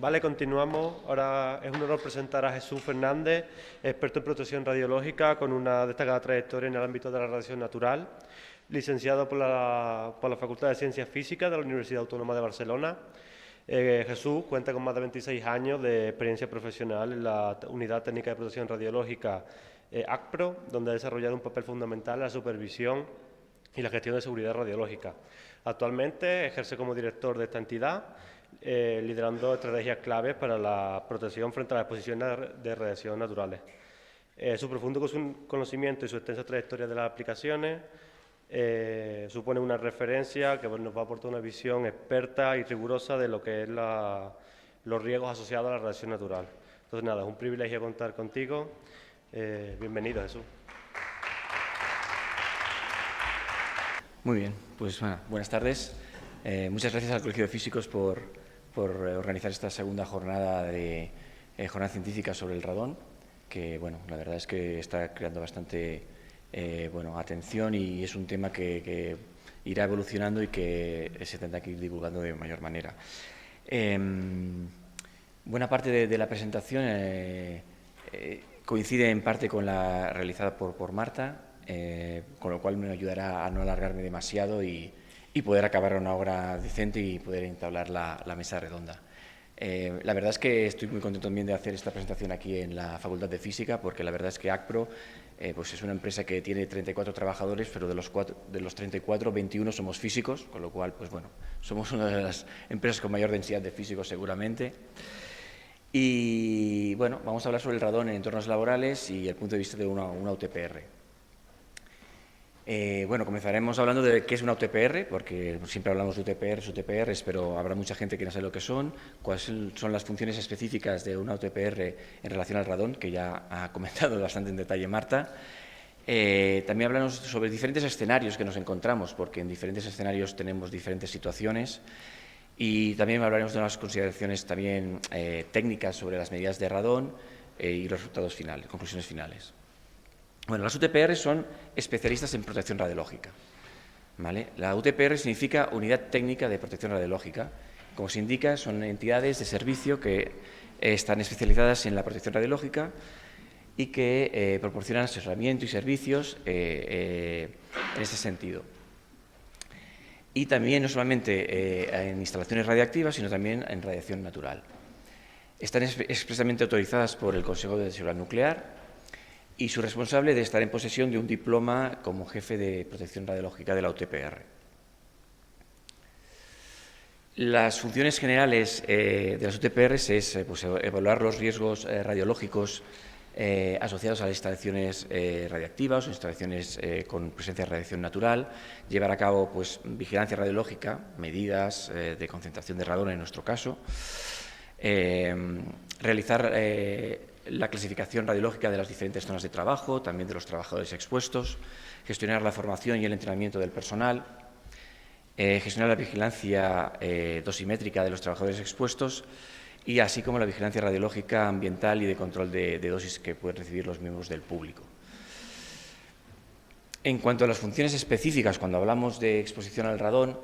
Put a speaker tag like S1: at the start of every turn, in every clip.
S1: Vale, continuamos. Ahora es un honor presentar a Jesús Fernández, experto en protección radiológica con una destacada trayectoria en el ámbito de la radiación natural, licenciado por la Facultad de Ciencias Físicas de la Universidad Autónoma de Barcelona. Jesús cuenta con más de 26 años de experiencia profesional en la Unidad Técnica de Protección Radiológica ACPRO, donde ha desarrollado un papel fundamental en la supervisión y la gestión de seguridad radiológica. Actualmente ejerce como director de esta entidad, liderando estrategias claves para la protección frente a las exposiciones de radiación naturales. Su profundo conocimiento y su extensa trayectoria de las aplicaciones supone una referencia que nos va a aportar una visión experta y rigurosa de lo que es los riesgos asociados a la radiación natural. Entonces, nada, es un privilegio contar contigo. Bienvenido, Jesús.
S2: Muy bien, pues buenas tardes. Muchas gracias al Colegio de Físicos por organizar esta segunda jornada de jornada científica sobre el radón, que bueno, la verdad es que está creando bastante atención y es un tema que irá evolucionando y que se tendrá que ir divulgando de mayor manera. Buena parte de la presentación coincide en parte con la realizada por Marta, con lo cual me ayudará a no alargarme demasiado y poder acabar una hora decente y poder entablar la mesa redonda. La verdad es que estoy muy contento también de hacer esta presentación aquí en la Facultad de Física, porque la verdad es que ACPRO pues es una empresa que tiene 34 trabajadores, pero de los 34, 21 somos físicos, con lo cual, pues bueno, somos una de las empresas con mayor densidad de físicos seguramente. Y bueno, vamos a hablar sobre el radón en entornos laborales y el punto de vista de una UTPR. Comenzaremos hablando de qué es una UTPR, porque siempre hablamos de UTPRs, pero habrá mucha gente que no sabe lo que son, cuáles son las funciones específicas de una UTPR en relación al radón, que ya ha comentado bastante en detalle Marta. También hablaremos sobre diferentes escenarios que nos encontramos, porque en diferentes escenarios tenemos diferentes situaciones. Y también hablaremos de unas consideraciones también técnicas sobre las medidas de radón y los resultados finales, conclusiones finales. Bueno, las UTPR son especialistas en protección radiológica, ¿vale? La UTPR significa Unidad Técnica de Protección Radiológica. Como se indica, son entidades de servicio que están especializadas en la protección radiológica y que proporcionan asesoramiento y servicios en ese sentido. Y también no solamente en instalaciones radiactivas, sino también en radiación natural. Están expresamente autorizadas por el Consejo de Seguridad Nuclear y su responsable de estar en posesión de un diploma como jefe de protección radiológica de la UTPR. Las funciones generales de las UTPRs es evaluar los riesgos radiológicos asociados a las instalaciones radiactivas o instalaciones con presencia de radiación natural, llevar a cabo vigilancia radiológica, medidas de concentración de radón en nuestro caso, realizar la clasificación radiológica de las diferentes zonas de trabajo, también de los trabajadores expuestos, gestionar la formación y el entrenamiento del personal, gestionar la vigilancia dosimétrica de los trabajadores expuestos y así como la vigilancia radiológica ambiental y de control de dosis que pueden recibir los miembros del público. En cuanto a las funciones específicas, cuando hablamos de exposición al radón,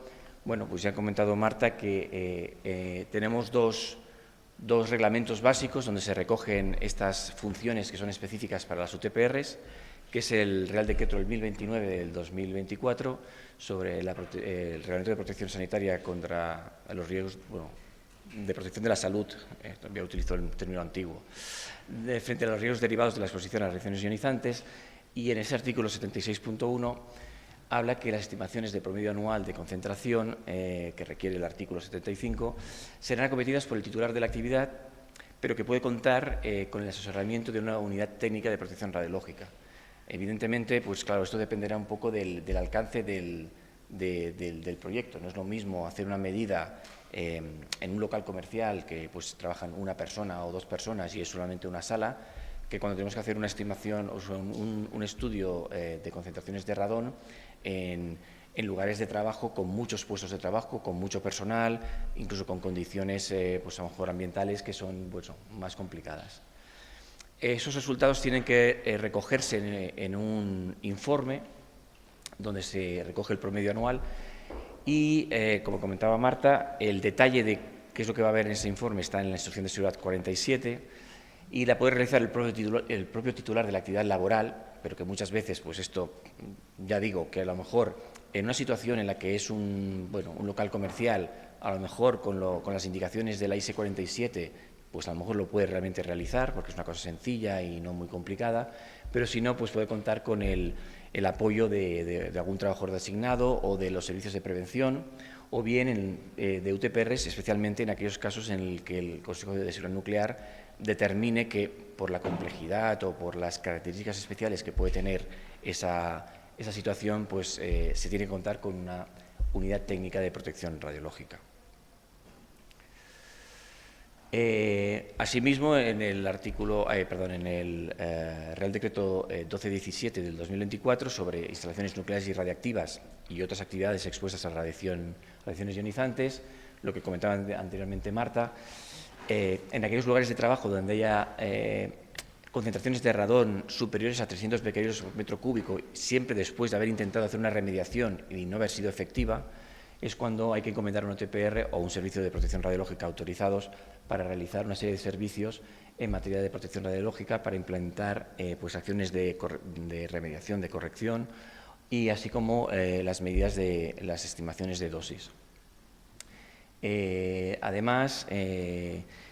S2: bueno, pues ya ha comentado Marta que tenemos dos reglamentos básicos donde se recogen estas funciones que son específicas para las UTPRs, que es el Real Decreto del 1029 del 2024 sobre el Reglamento de Protección Sanitaria contra los riesgos, de protección de la salud, todavía utilizo el término antiguo, frente a los riesgos derivados de la exposición a las radiaciones ionizantes, y en ese artículo 76.1 habla que las estimaciones de promedio anual de concentración que requiere el artículo 75 serán acometidas por el titular de la actividad, pero que puede contar con el asesoramiento de una unidad técnica de protección radiológica. Evidentemente, pues claro, esto dependerá un poco del alcance del proyecto. No es lo mismo hacer una medida en un local comercial que pues trabajan una persona o dos personas y es solamente una sala, que cuando tenemos que hacer una estimación o un estudio de concentraciones de radón en lugares de trabajo con muchos puestos de trabajo, con mucho personal, incluso con condiciones pues a lo mejor ambientales que son más complicadas. Esos resultados tienen que recogerse en un informe donde se recoge el promedio anual y, como comentaba Marta, el detalle de qué es lo que va a haber en ese informe está en la Instrucción de Seguridad 47 y la puede realizar el propio titular de la actividad laboral, pero que muchas veces, pues esto, ya digo, que a lo mejor en una situación en la que es un local comercial, a lo mejor con las indicaciones de la ISE 47, pues a lo mejor lo puede realmente realizar, porque es una cosa sencilla y no muy complicada, pero si no, pues puede contar con el apoyo de algún trabajador designado o de los servicios de prevención, o bien de UTPRs, especialmente en aquellos casos en el que el Consejo de Seguridad Nuclear determine que por la complejidad o por las características especiales que puede tener esa situación, pues se tiene que contar con una unidad técnica de protección radiológica. Asimismo, en el Real Decreto 1217 del 2024 sobre instalaciones nucleares y radiactivas y otras actividades expuestas a radiaciones ionizantes, lo que comentaba anteriormente Marta, en aquellos lugares de trabajo donde haya concentraciones de radón superiores a 300 becquerelos por metro cúbico, siempre después de haber intentado hacer una remediación y no haber sido efectiva, es cuando hay que encomendar un OTPR o un servicio de protección radiológica autorizados para realizar una serie de servicios en materia de protección radiológica para implementar pues acciones de remediación, de corrección y así como las medidas de las estimaciones de dosis. Además,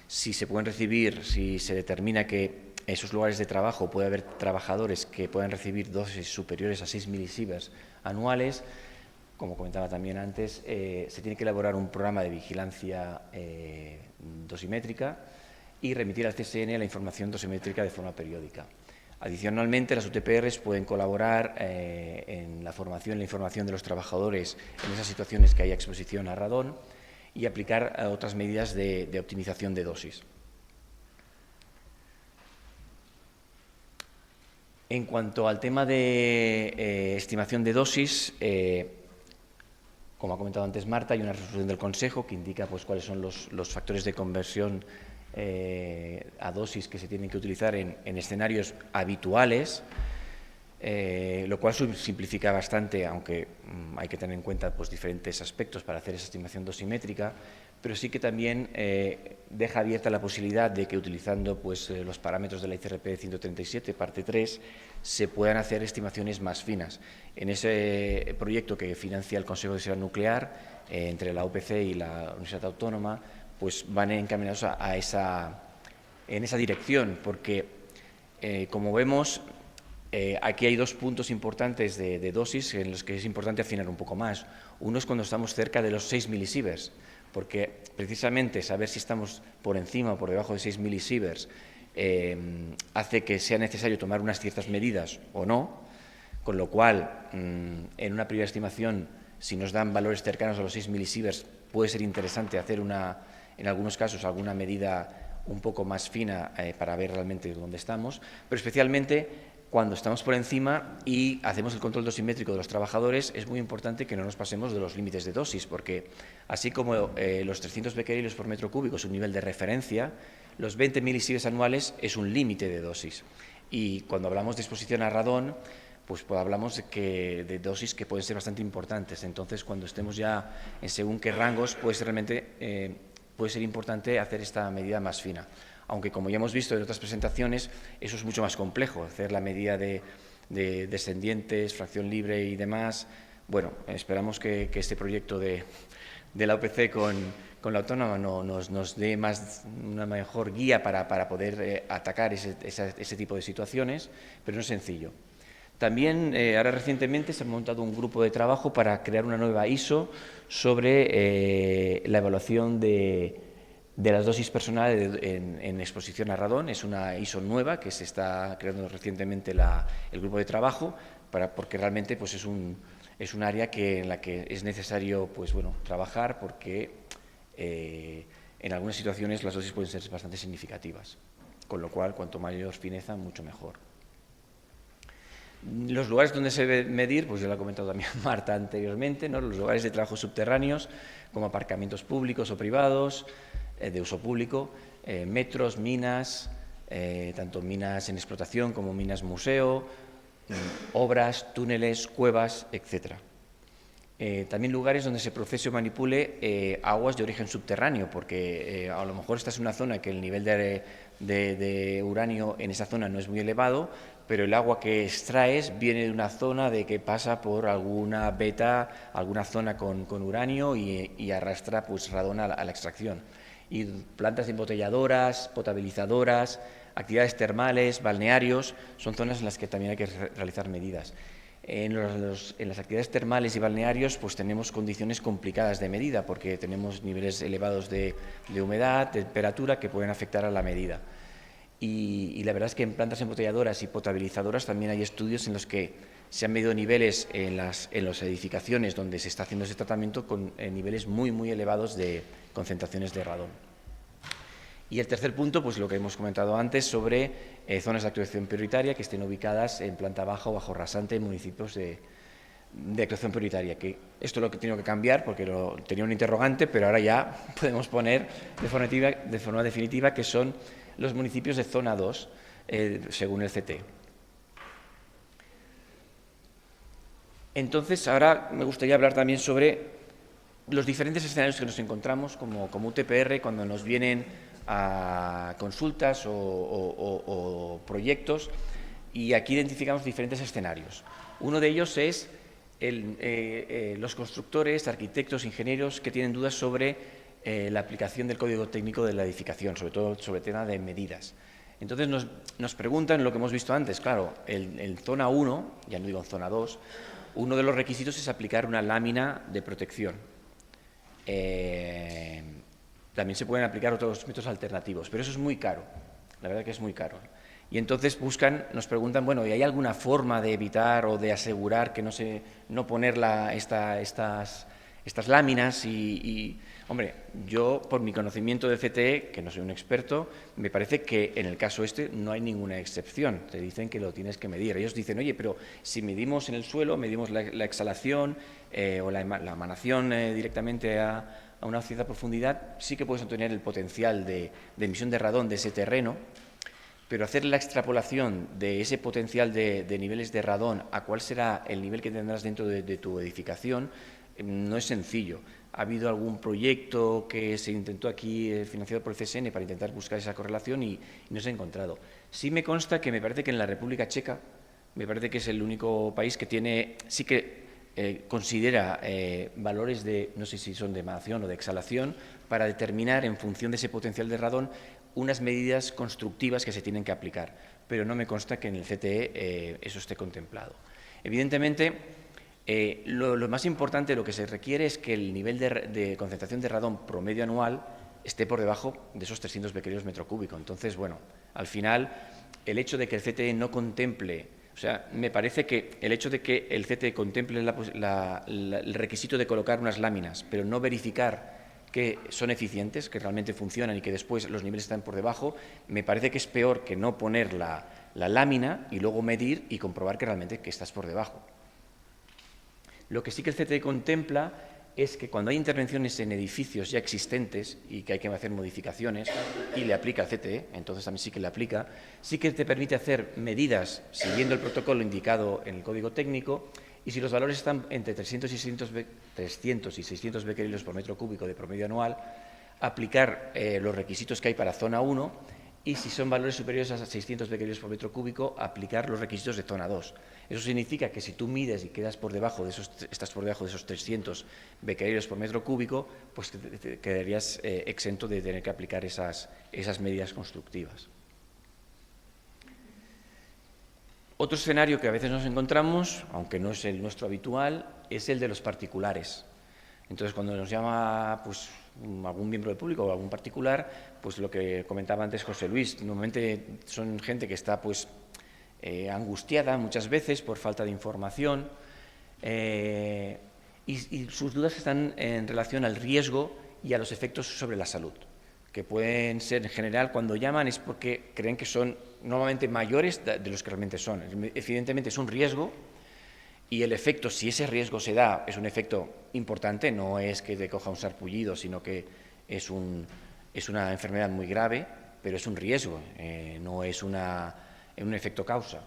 S2: si se determina que en esos lugares de trabajo puede haber trabajadores que puedan recibir dosis superiores a 6 milisieverts anuales, como comentaba también antes, se tiene que elaborar un programa de vigilancia dosimétrica y remitir al CSN la información dosimétrica de forma periódica. Adicionalmente, las UTPRs pueden colaborar en la formación y la información de los trabajadores en esas situaciones que haya exposición a radón y aplicar otras medidas de optimización de dosis. En cuanto al tema de estimación de dosis, como ha comentado antes Marta, hay una resolución del Consejo que indica pues, cuáles son los factores de conversión a dosis que se tienen que utilizar en escenarios habituales, lo cual simplifica bastante, aunque hay que tener en cuenta pues, diferentes aspectos para hacer esa estimación dosimétrica, pero sí que también deja abierta la posibilidad de que utilizando pues, los parámetros de la ICRP 137, parte 3, se puedan hacer estimaciones más finas. En ese proyecto que financia el Consejo de Seguridad Nuclear, entre la UPC y la Universidad Autónoma, pues van encaminados en esa dirección, porque, como vemos, aquí hay dos puntos importantes de dosis en los que es importante afinar un poco más. Uno es cuando estamos cerca de los 6 milisieverts, porque precisamente saber si estamos por encima o por debajo de 6 milisieverts hace que sea necesario tomar unas ciertas medidas o no, con lo cual, en una primera estimación, si nos dan valores cercanos a los 6 milisieverts, puede ser interesante hacer en algunos casos, alguna medida un poco más fina para ver realmente dónde estamos, pero especialmente cuando estamos por encima y hacemos el control dosimétrico de los trabajadores, es muy importante que no nos pasemos de los límites de dosis, porque así como los 300 becquerelos por metro cúbico es un nivel de referencia, los 20 milisieverts anuales es un límite de dosis. Y cuando hablamos de exposición a radón, pues hablamos de dosis que pueden ser bastante importantes. Entonces, cuando estemos ya en según qué rangos, puede ser importante hacer esta medida más fina. Aunque, como ya hemos visto en otras presentaciones, eso es mucho más complejo, hacer la medida de descendientes, fracción libre y demás. Bueno, esperamos que este proyecto de la UPC con la Autónoma nos dé una mejor guía para poder atacar ese tipo de situaciones, pero no es sencillo. También, ahora recientemente, se ha montado un grupo de trabajo para crear una nueva ISO sobre la evaluación de las dosis personales en exposición a radón. Es una ISO nueva que se está creando recientemente el grupo de trabajo, porque realmente pues, es un área en la que es necesario pues, trabajar, porque en algunas situaciones las dosis pueden ser bastante significativas, con lo cual cuanto mayor fineza, mucho mejor. Los lugares donde se debe medir, pues ya lo ha comentado también Marta anteriormente, ¿no? Los lugares de trabajo subterráneos, como aparcamientos públicos o privados, de uso público, metros, minas, tanto minas en explotación como minas museo, obras, túneles, cuevas, etc. También lugares donde se procese o manipule aguas de origen subterráneo, porque a lo mejor esta es una zona que el nivel de uranio en esa zona no es muy elevado, pero el agua que extraes viene de una zona de que pasa por alguna veta, alguna zona con uranio y arrastra pues radón a la extracción. Y plantas embotelladoras, potabilizadoras, actividades termales, balnearios, son zonas en las que también hay que realizar medidas. En las actividades termales y balnearios pues tenemos condiciones complicadas de medida porque tenemos niveles elevados de humedad, temperatura que pueden afectar a la medida. Y la verdad es que en plantas embotelladoras y potabilizadoras también hay estudios en los que se han medido niveles en las edificaciones donde se está haciendo ese tratamiento con niveles muy, muy elevados de concentraciones de radón. Y el tercer punto, pues lo que hemos comentado antes sobre zonas de actuación prioritaria que estén ubicadas en planta baja o bajo rasante en municipios de actuación prioritaria, que esto es lo que tengo que cambiar porque tenía un interrogante, pero ahora ya podemos poner de forma definitiva que son los municipios de zona 2, según el CT. Entonces, ahora me gustaría hablar también sobre los diferentes escenarios que nos encontramos como UTPR cuando nos vienen a consultas o proyectos, y aquí identificamos diferentes escenarios. Uno de ellos es los constructores, arquitectos, ingenieros que tienen dudas sobre la aplicación del código técnico de la edificación, sobre todo sobre el tema de medidas. Entonces nos preguntan lo que hemos visto antes, claro, en zona 1, ya no digo en zona 2, uno de los requisitos es aplicar una lámina de protección. También se pueden aplicar otros métodos alternativos, pero eso es muy caro, la verdad que es muy caro. Y entonces nos preguntan, bueno, ¿y hay alguna forma de evitar o de asegurar que no poner estas láminas? Hombre, yo por mi conocimiento de CTE, que no soy un experto, me parece que en el caso no hay ninguna excepción. Te dicen que lo tienes que medir. Ellos dicen, oye, pero si medimos en el suelo, medimos la exhalación o la emanación directamente a una cierta profundidad, sí que puedes obtener el potencial de emisión de radón de ese terreno, pero hacer la extrapolación de ese potencial de niveles de radón a cuál será el nivel que tendrás dentro de tu edificación no es sencillo. Ha habido algún proyecto que se intentó aquí financiado por el CSN para intentar buscar esa correlación y no se ha encontrado. Sí me consta que me parece que en la República Checa, me parece que es el único país que sí que considera valores no sé si son de emanación o de exhalación, para determinar en función de ese potencial de radón unas medidas constructivas que se tienen que aplicar, pero no me consta que en el CTE eso esté contemplado. Evidentemente, lo más importante, lo que se requiere es que el nivel de concentración de radón promedio anual esté por debajo de esos 300 becquerels metro cúbico. Entonces, bueno, al final, el hecho de que el CTE no contemple, o sea, me parece que el hecho de que el CTE contemple el requisito de colocar unas láminas, pero no verificar que son eficientes, que realmente funcionan y que después los niveles están por debajo, me parece que es peor que no poner la lámina y luego medir y comprobar que realmente que estás por debajo. Lo que sí que el CTE contempla es que cuando hay intervenciones en edificios ya existentes y que hay que hacer modificaciones, y le aplica el CTE, entonces también sí que le aplica, sí que te permite hacer medidas siguiendo el protocolo indicado en el código técnico, y si los valores están entre 300 y 600 becquerels por metro cúbico de promedio anual, aplicar los requisitos que hay para zona 1, y si son valores superiores a 600 becquerels por metro cúbico, aplicar los requisitos de zona 2. Eso significa que si tú mides y estás por debajo de esos 300 becquerels por metro cúbico, pues te quedarías exento de tener que aplicar esas medidas constructivas. Otro escenario que a veces nos encontramos, aunque no es el nuestro habitual, es el de los particulares. Entonces, cuando nos llama pues, algún miembro del público o algún particular, pues lo que comentaba antes José Luis, normalmente son gente que está pues, angustiada muchas veces por falta de información y sus dudas están en relación al riesgo y a los efectos sobre la salud, que pueden ser en general cuando llaman es porque creen que son normalmente mayores de los que realmente son. Evidentemente es un riesgo y el efecto, si ese riesgo se da, es un efecto importante, no es que te coja un sarpullido, sino que es una enfermedad muy grave, pero es un riesgo, no es un efecto causa.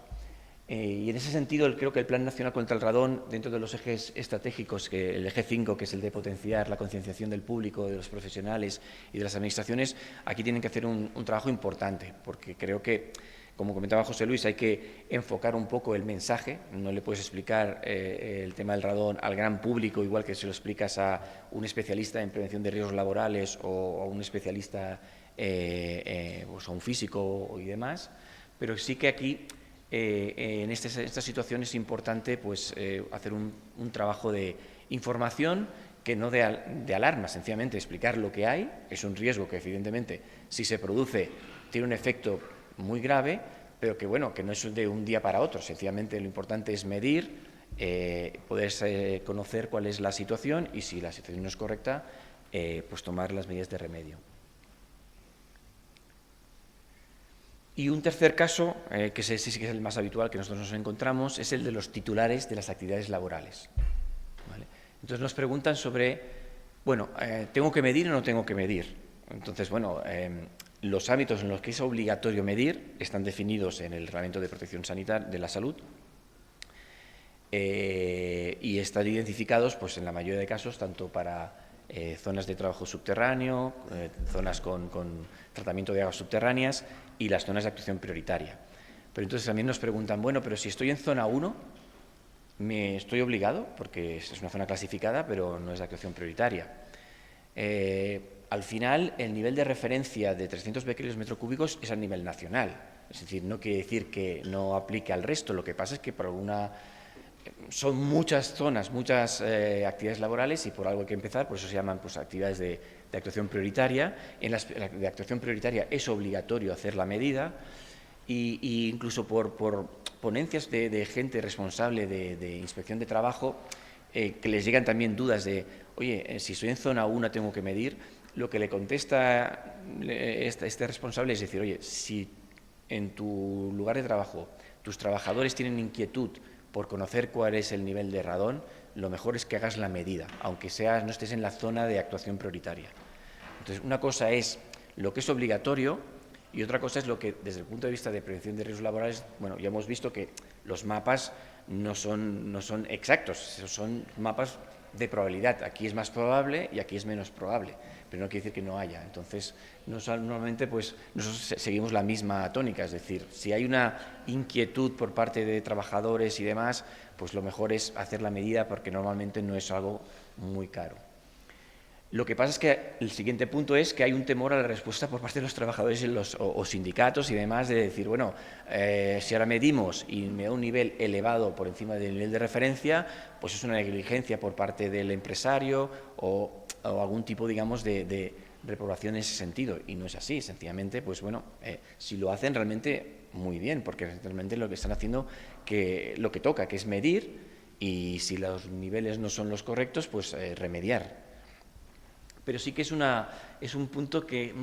S2: Y en ese sentido, creo que el Plan Nacional contra el Radón, dentro de los ejes estratégicos, que el eje 5, que es el de potenciar la concienciación del público, de los profesionales y de las administraciones, aquí tienen que hacer un trabajo importante, porque creo que, como comentaba José Luis, hay que enfocar un poco el mensaje. No le puedes explicar el tema del radón al gran público igual que se lo explicas a un especialista en prevención de riesgos laborales o a un especialista, pues a un físico y demás, pero sí que aquí en esta situación es importante pues, hacer un trabajo de información que no de alarma, sencillamente explicar lo que hay. Es un riesgo que evidentemente si se produce tiene un efecto muy grave, pero que bueno, que no es de un día para otro. Sencillamente lo importante es medir, poder conocer cuál es la situación y si la situación no es correcta, pues tomar las medidas de remedio. Y un tercer caso, que sí que es el más habitual que nosotros nos encontramos, es el de los titulares de las actividades laborales. ¿Vale? Entonces nos preguntan sobre, bueno, ¿tengo que medir o no tengo que medir? Entonces, bueno, los ámbitos en los que es obligatorio medir están definidos en el Reglamento de Protección Sanitaria de la Salud y están identificados, pues, en la mayoría de casos, tanto para zonas de trabajo subterráneo, zonas con tratamiento de aguas subterráneas y las zonas de actuación prioritaria. Pero entonces también nos preguntan, bueno, pero si estoy en zona 1, ¿me estoy obligado? Porque es una zona clasificada, pero no es de actuación prioritaria. Al final, el nivel de referencia de 300 becquereles metro cúbicos es a nivel nacional. Es decir, no quiere decir que no aplique al resto. Lo que pasa es que por son muchas zonas, muchas actividades laborales y por algo hay que empezar, por eso se llaman pues, actividades de actuación prioritaria. En las de actuación prioritaria es obligatorio hacer la medida y incluso por ponencias de gente responsable de inspección de trabajo que les llegan también dudas de, oye, si estoy en zona 1 tengo que medir. Lo que le contesta este responsable es decir, oye, si en tu lugar de trabajo tus trabajadores tienen inquietud por conocer cuál es el nivel de radón, lo mejor es que hagas la medida, aunque no estés en la zona de actuación prioritaria. Entonces, una cosa es lo que es obligatorio y otra cosa es lo que, desde el punto de vista de prevención de riesgos laborales, bueno, ya hemos visto que los mapas no son exactos, son mapas de probabilidad. Aquí es más probable y aquí es menos probable, pero no quiere decir que no haya. Entonces, normalmente pues, nosotros seguimos la misma tónica, es decir, si hay una inquietud por parte de trabajadores y demás, pues lo mejor es hacer la medida porque normalmente no es algo muy caro. Lo que pasa es que el siguiente punto es que hay un temor a la respuesta por parte de los trabajadores o sindicatos y demás de decir, bueno, si ahora medimos y me da un nivel elevado por encima del nivel de referencia, pues es una negligencia por parte del empresario o algún tipo, digamos, de reprobación en ese sentido. Y no es así, sencillamente, pues bueno, si lo hacen realmente muy bien, porque realmente lo que están haciendo, lo que toca, que es medir, y si los niveles no son los correctos, pues remediar. Pero sí que es un punto que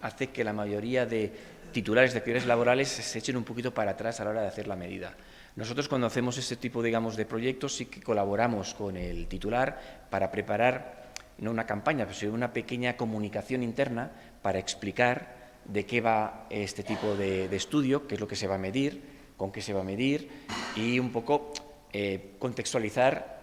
S2: hace que la mayoría de titulares de actividades laborales se echen un poquito para atrás a la hora de hacer la medida. Nosotros cuando hacemos este tipo, digamos, de proyectos sí que colaboramos con el titular para preparar, no una campaña, pero una pequeña comunicación interna para explicar de qué va este tipo de estudio, qué es lo que se va a medir, con qué se va a medir y un poco contextualizar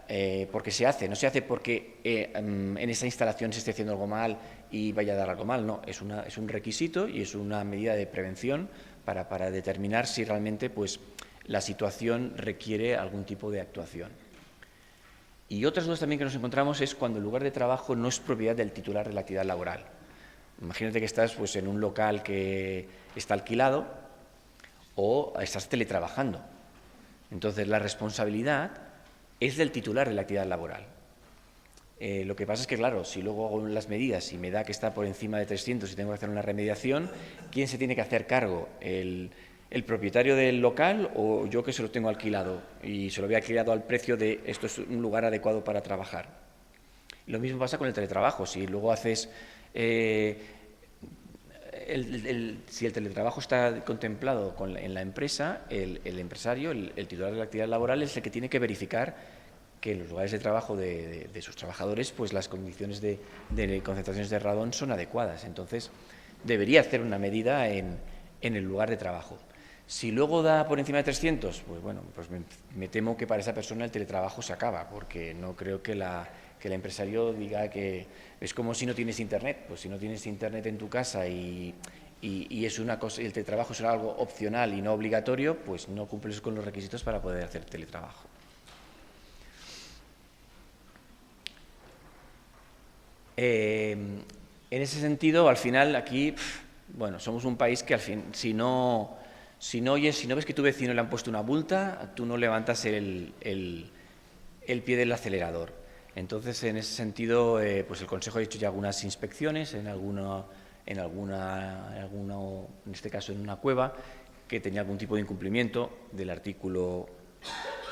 S2: porque se hace, no se hace porque en esa instalación se esté haciendo algo mal y vaya a dar algo mal, no, es un requisito y es una medida de prevención para determinar si realmente pues, la situación requiere algún tipo de actuación. Y otras dudas también que nos encontramos es cuando el lugar de trabajo no es propiedad del titular de la actividad laboral. Imagínate que estás pues, en un local que está alquilado o estás teletrabajando. Entonces, la responsabilidad es del titular de la actividad laboral. Lo que pasa es que, claro, si luego hago las medidas y me da que está por encima de 300 y tengo que hacer una remediación, ¿quién se tiene que hacer cargo? ¿El propietario del local o yo que se lo tengo alquilado y se lo había alquilado al precio de esto es un lugar adecuado para trabajar? Lo mismo pasa con el teletrabajo. Si luego haces... si el teletrabajo está contemplado en la empresa, el empresario, el titular de la actividad laboral es el que tiene que verificar que en los lugares de trabajo de sus trabajadores pues las condiciones de concentraciones de radón son adecuadas. Entonces, debería hacer una medida en el lugar de trabajo. Si luego da por encima de 300, pues bueno, pues me temo que para esa persona el teletrabajo se acaba, porque no creo que el empresario diga que es como si no tienes internet. Pues si no tienes internet en tu casa y es una cosa, el teletrabajo es algo opcional y no obligatorio, pues no cumples con los requisitos para poder hacer teletrabajo. En ese sentido, al final, aquí, bueno, somos un país que al fin, si no ves que tu vecino le han puesto una multa, tú no levantas el pie del acelerador. Entonces, en ese sentido, pues el Consejo ha hecho ya algunas inspecciones en este caso en una cueva, que tenía algún tipo de incumplimiento del artículo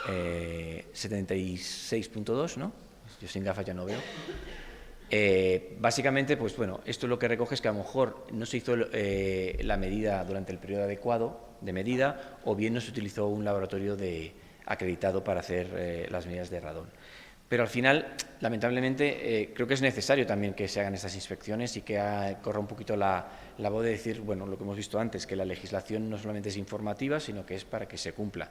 S2: 76.2, ¿no? Yo sin gafas ya no veo. Básicamente, pues bueno, esto lo que recoge es que a lo mejor no se hizo la medida durante el periodo adecuado de medida, o bien no se utilizó un laboratorio acreditado para hacer las medidas de radón. Pero al final, lamentablemente, creo que es necesario también que se hagan estas inspecciones y que corra un poquito la voz de decir, bueno, lo que hemos visto antes, que la legislación no solamente es informativa, sino que es para que se cumpla.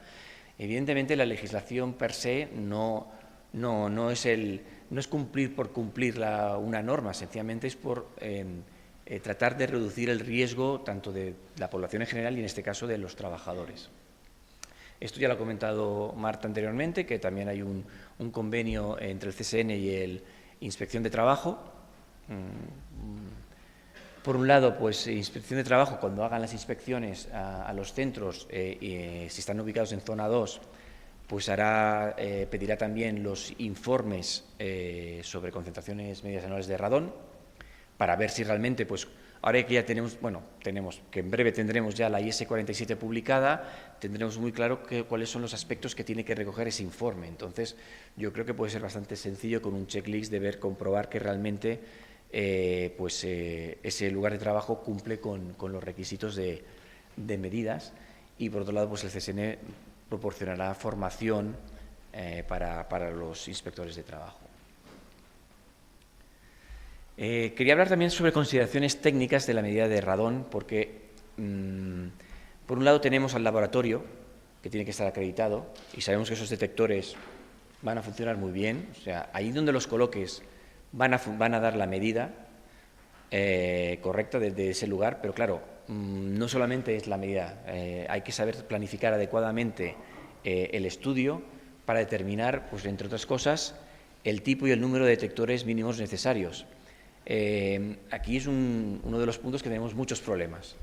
S2: Evidentemente, la legislación per se no es cumplir por cumplir una norma, sencillamente es por tratar de reducir el riesgo tanto de la población en general y en este caso de los trabajadores. Esto ya lo ha comentado Marta anteriormente, que también hay un convenio entre el CSN y el Inspección de Trabajo. Por un lado, pues Inspección de Trabajo, cuando hagan las inspecciones a los centros, si están ubicados en zona 2, pues pedirá también los informes sobre concentraciones medias anuales de radón, para ver si realmente, pues ahora que ya que en breve tendremos ya la IS 47 publicada, tendremos muy claro cuáles son los aspectos que tiene que recoger ese informe. Entonces, yo creo que puede ser bastante sencillo con un checklist de comprobar que realmente ese lugar de trabajo cumple con los requisitos de medidas, y por otro lado, pues el CSN proporcionará formación para los inspectores de trabajo. Quería hablar también sobre consideraciones técnicas de la medida de radón, porque por un lado tenemos al laboratorio, que tiene que estar acreditado, y sabemos que esos detectores van a funcionar muy bien, o sea, ahí donde los coloques van a dar la medida correcta de ese lugar, pero claro, no solamente es la medida, hay que saber planificar adecuadamente el estudio para determinar, pues entre otras cosas, el tipo y el número de detectores mínimos necesarios. Aquí es uno de los puntos que tenemos muchos problemas,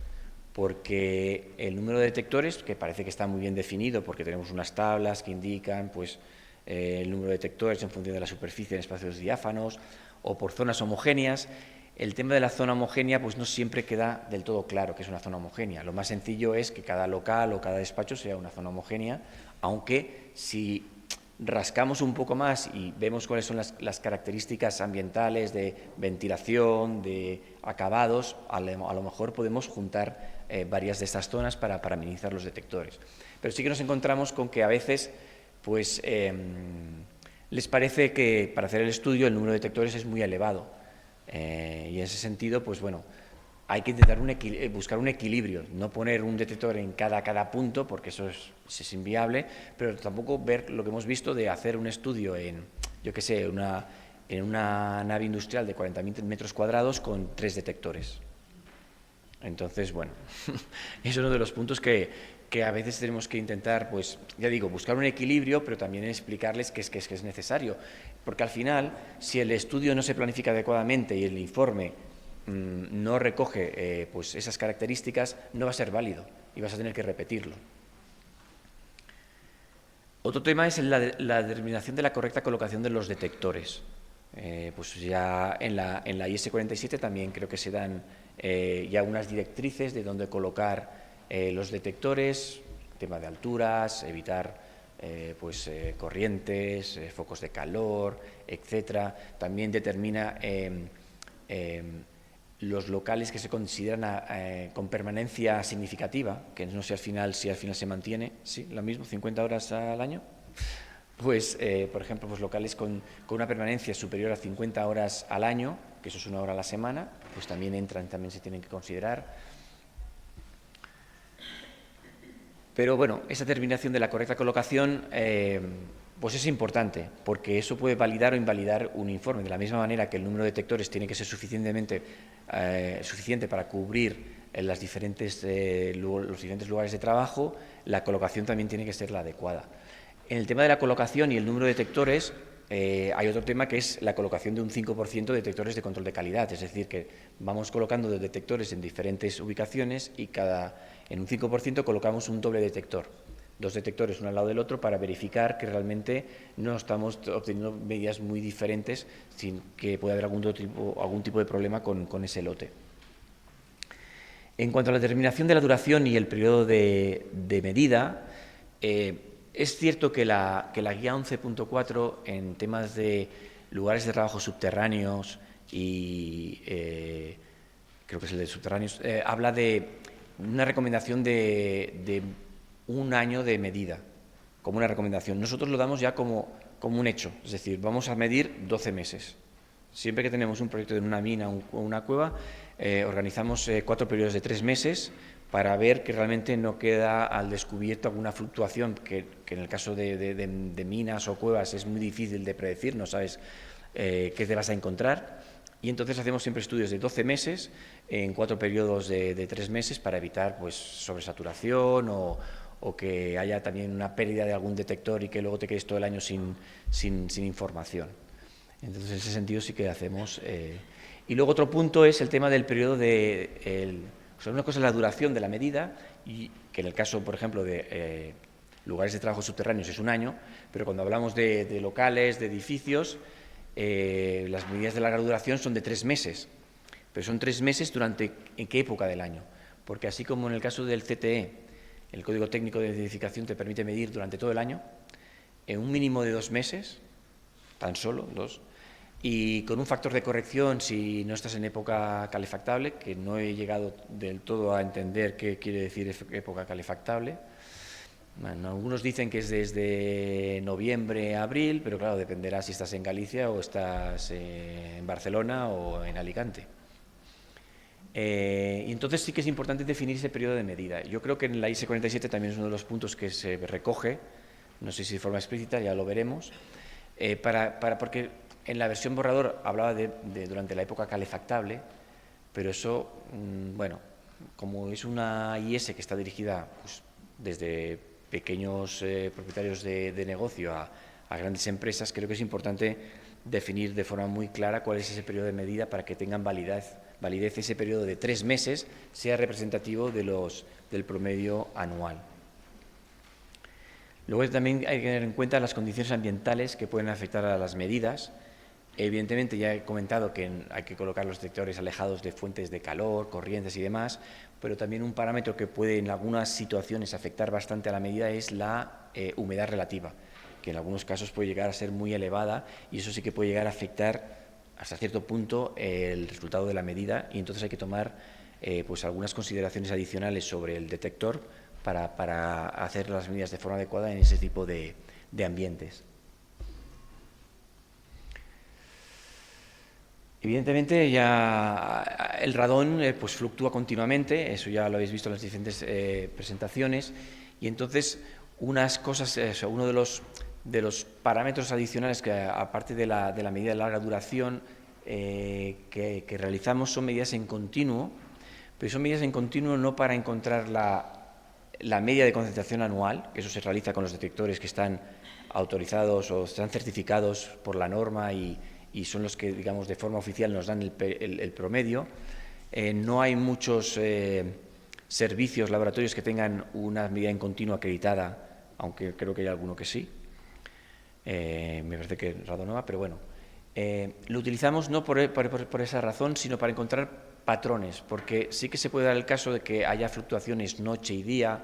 S2: porque el número de detectores, que parece que está muy bien definido, porque tenemos unas tablas que indican pues, el número de detectores en función de la superficie en espacios diáfanos o por zonas homogéneas. El tema de la zona homogénea pues no siempre queda del todo claro que es una zona homogénea. Lo más sencillo es que cada local o cada despacho sea una zona homogénea, aunque si rascamos un poco más y vemos cuáles son las características ambientales de ventilación, de acabados, a lo mejor podemos juntar varias de estas zonas para minimizar los detectores. Pero sí que nos encontramos con que a veces pues, les parece que para hacer el estudio el número de detectores es muy elevado. Y en ese sentido, pues bueno, hay que intentar buscar un equilibrio, no poner un detector en cada punto, porque eso es inviable, pero tampoco ver lo que hemos visto de hacer un estudio en una nave industrial de 40.000 metros cuadrados con 3 detectores. Entonces, bueno, es uno de los puntos que a veces tenemos que intentar, pues, ya digo, buscar un equilibrio, pero también explicarles que es necesario. Porque al final, si el estudio no se planifica adecuadamente y el informe no recoge pues esas características, no va a ser válido y vas a tener que repetirlo. Otro tema es la determinación de la correcta colocación de los detectores. Pues ya en la IS 47 también creo que se dan ya unas directrices de dónde colocar los detectores, tema de alturas, evitar corrientes, focos de calor, etcétera. También determina los locales que se consideran con permanencia significativa, que no sé si al final se mantiene, sí, lo mismo, 50 horas al año. Pues, por ejemplo, pues locales con una permanencia superior a 50 horas al año, que eso es 1 hora a la semana, pues también se tienen que considerar. Pero bueno, esa determinación de la correcta colocación pues es importante, porque eso puede validar o invalidar un informe. De la misma manera que el número de detectores tiene que ser suficiente para cubrir los diferentes lugares de trabajo, la colocación también tiene que ser la adecuada. En el tema de la colocación y el número de detectores, hay otro tema que es la colocación de un 5% de detectores de control de calidad, es decir, que vamos colocando detectores en diferentes ubicaciones y en un 5% colocamos un doble detector, 2 detectores uno al lado del otro para verificar que realmente no estamos obteniendo medidas muy diferentes sin que pueda haber algún tipo de problema con ese lote. En cuanto a la determinación de la duración y el periodo de medida, es cierto que la guía 11.4 en temas de lugares de trabajo subterráneos y creo que es el de subterráneos, habla de una recomendación de un año de medida, como una recomendación. Nosotros lo damos ya como un hecho, es decir, vamos a medir 12 meses. Siempre que tenemos un proyecto en una mina o una cueva, organizamos 4 periodos de 3 meses para ver que realmente no queda al descubierto alguna fluctuación que en el caso de minas o cuevas es muy difícil de predecir, no sabes qué te vas a encontrar. Y entonces hacemos siempre estudios de 12 meses en 4 periodos de 3 meses para evitar pues, sobresaturación o que haya también una pérdida de algún detector y que luego te quedes todo el año sin información. Entonces, en ese sentido sí que hacemos. Y luego otro punto es el tema del periodo una cosa es la duración de la medida, y que en el caso, por ejemplo, de lugares de trabajo subterráneos es un año, pero cuando hablamos de locales, de edificios, las medidas de larga duración son de 3 meses. Pero son 3 meses ¿en qué época del año? Porque así como en el caso del CTE, el Código Técnico de Edificación te permite medir durante todo el año, en un mínimo de 2 meses, tan solo 2, y con un factor de corrección si no estás en época calefactable, que no he llegado del todo a entender qué quiere decir época calefactable. Bueno, algunos dicen que es desde noviembre a abril, pero claro, dependerá si estás en Galicia o estás en Barcelona o en Alicante. Y entonces sí que es importante definir ese periodo de medida. Yo creo que en la IS 47 también es uno de los puntos que se recoge, no sé si de forma explícita, ya lo veremos, porque en la versión borrador hablaba de durante la época calefactable, pero eso, bueno, como es una IS que está dirigida pues, desde pequeños propietarios de negocio a grandes empresas, creo que es importante definir de forma muy clara cuál es ese periodo de medida para que tengan validez ese periodo de 3 meses sea representativo del promedio anual. Luego también hay que tener en cuenta las condiciones ambientales que pueden afectar a las medidas. Evidentemente ya he comentado que hay que colocar los detectores alejados de fuentes de calor, corrientes y demás, pero también un parámetro que puede en algunas situaciones afectar bastante a la medida es la humedad relativa, que en algunos casos puede llegar a ser muy elevada y eso sí que puede llegar a afectar hasta cierto punto el resultado de la medida, y entonces hay que tomar pues algunas consideraciones adicionales sobre el detector para hacer las medidas de forma adecuada en ese tipo de ambientes. Evidentemente ya el radón pues fluctúa continuamente, eso ya lo habéis visto en las diferentes presentaciones, y entonces unas cosas, uno de los parámetros adicionales que aparte de la medida de larga duración que realizamos son medidas en continuo, pero son medidas en continuo no para encontrar la media de concentración anual, que eso se realiza con los detectores que están autorizados o están certificados por la norma y son los que, digamos, de forma oficial nos dan el promedio. No hay muchos servicios, laboratorios que tengan una medida en continuo acreditada, aunque creo que hay alguno que sí. Me parece que Radonova, pero bueno. Lo utilizamos no por esa razón, sino para encontrar patrones, porque sí que se puede dar el caso de que haya fluctuaciones noche y día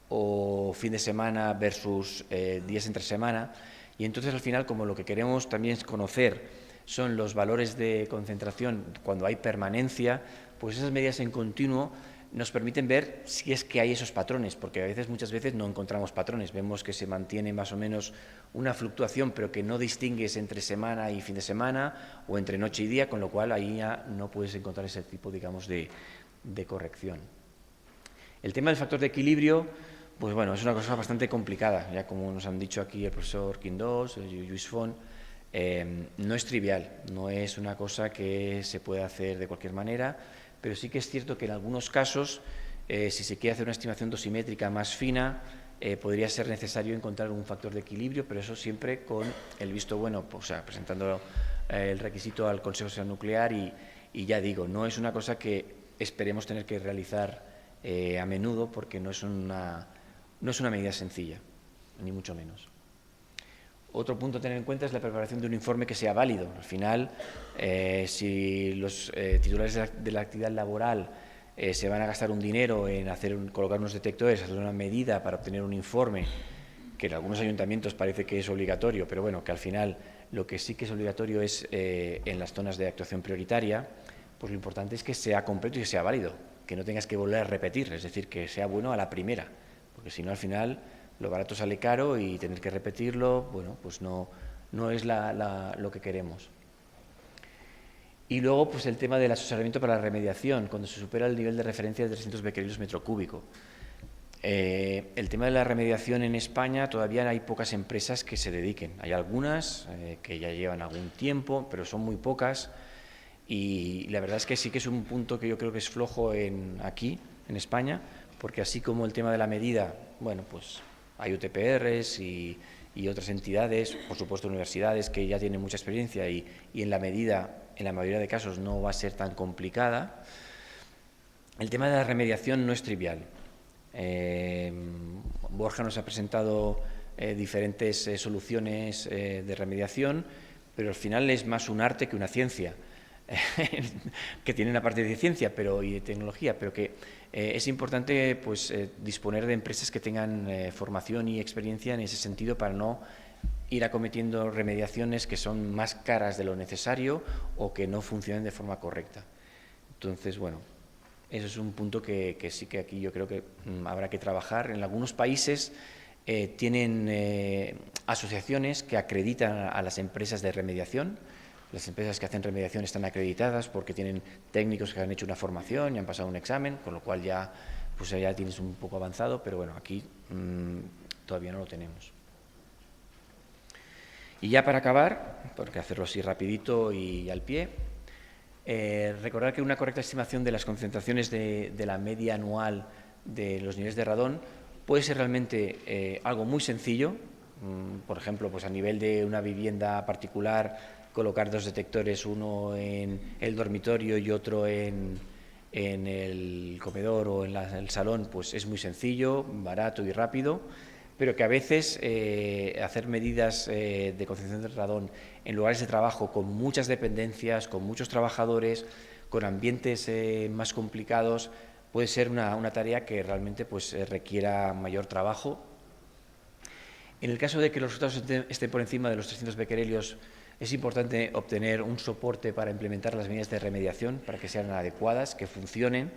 S2: o fin de semana versus días entre semana, y entonces al final, como lo que queremos también es conocer son los valores de concentración cuando hay permanencia, pues esas medidas en continuo nos permiten ver si es que hay esos patrones, porque muchas veces no encontramos patrones, vemos que se mantiene más o menos una fluctuación, pero que no distingues entre semana y fin de semana o entre noche y día, con lo cual ahí ya no puedes encontrar ese tipo, digamos, de corrección. El tema del factor de equilibrio, Pues bueno, es una cosa bastante complicada, ya como nos han dicho aquí el profesor Quindós, Lluís Font, no es trivial, no es una cosa que se pueda hacer de cualquier manera, pero sí que es cierto que en algunos casos, si se quiere hacer una estimación dosimétrica más fina, podría ser necesario encontrar un factor de equilibrio, pero eso siempre con el visto bueno, pues, o sea, presentando el requisito al Consejo de Seguridad Nuclear y ya digo, no es una cosa que esperemos tener que realizar a menudo porque no es una medida sencilla, ni mucho menos. Otro punto a tener en cuenta es la preparación de un informe que sea válido. Al final, si los titulares de la actividad laboral se van a gastar un dinero en colocar unos detectores, hacer una medida para obtener un informe, que en algunos ayuntamientos parece que es obligatorio, pero bueno, que al final lo que sí que es obligatorio es en las zonas de actuación prioritaria, pues lo importante es que sea completo y que sea válido, que no tengas que volver a repetir, es decir, que sea bueno a la primera, porque si no al final lo barato sale caro y tener que repetirlo, bueno, pues no es lo que queremos. Y luego, pues el tema del asesoramiento para la remediación, cuando se supera el nivel de referencia de 300 becquerelios metro cúbico. El tema de la remediación en España todavía hay pocas empresas que se dediquen. Hay algunas que ya llevan algún tiempo, pero son muy pocas. Y la verdad es que sí que es un punto que yo creo que es flojo aquí, en España, porque así como el tema de la medida, bueno, pues hay UTPRs y otras entidades, por supuesto universidades que ya tienen mucha experiencia y en la medida, en la mayoría de casos, no va a ser tan complicada. El tema de la remediación no es trivial. Borja nos ha presentado diferentes soluciones de remediación, pero al final es más un arte que una ciencia, que tiene una parte de ciencia y de tecnología, pero que es importante pues, disponer de empresas que tengan formación y experiencia en ese sentido para no ir acometiendo remediaciones que son más caras de lo necesario o que no funcionen de forma correcta. Entonces, bueno, eso es un punto que sí que aquí yo creo que habrá que trabajar. En algunos países tienen asociaciones que acreditan a las empresas de remediación. Las empresas que hacen remediación están acreditadas porque tienen técnicos que han hecho una formación y han pasado un examen, con lo cual ya tienes un poco avanzado, pero bueno, aquí todavía no lo tenemos. Y ya para acabar, porque hacerlo así rapidito y al pie, recordar que una correcta estimación de las concentraciones de la media anual de los niveles de radón puede ser realmente algo muy sencillo. Por ejemplo, pues a nivel de una vivienda particular, colocar dos detectores, uno en el dormitorio y otro en el comedor o en el salón, pues es muy sencillo, barato y rápido, pero que a veces hacer medidas de concentración de radón en lugares de trabajo con muchas dependencias, con muchos trabajadores, con ambientes más complicados, puede ser una tarea que realmente pues, requiera mayor trabajo. En el caso de que los resultados estén por encima de los 300 becquerelios, es importante obtener un soporte para implementar las medidas de remediación, para que sean adecuadas, que funcionen.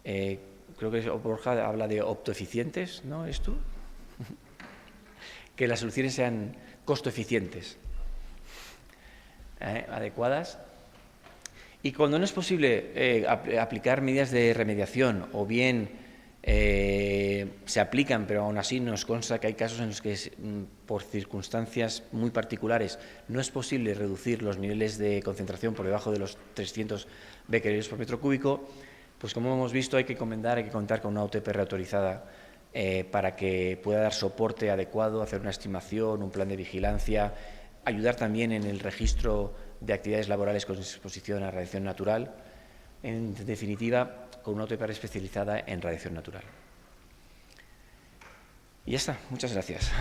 S2: Creo que Borja habla de optoeficientes, ¿no? ¿Es tú? Que las soluciones sean costo-eficientes, adecuadas. Y cuando no es posible aplicar medidas de remediación o bien se aplican, pero aún así nos consta que hay casos en los que por circunstancias muy particulares no es posible reducir los niveles de concentración por debajo de los 300 becquerelios por metro cúbico, pues como hemos visto hay que contar con una UTPR autorizada para que pueda dar soporte adecuado, hacer una estimación, un plan de vigilancia, ayudar también en el registro de actividades laborales con exposición a radiación natural, en definitiva, con una UTPR especializada en radiación natural. Y ya está, muchas gracias.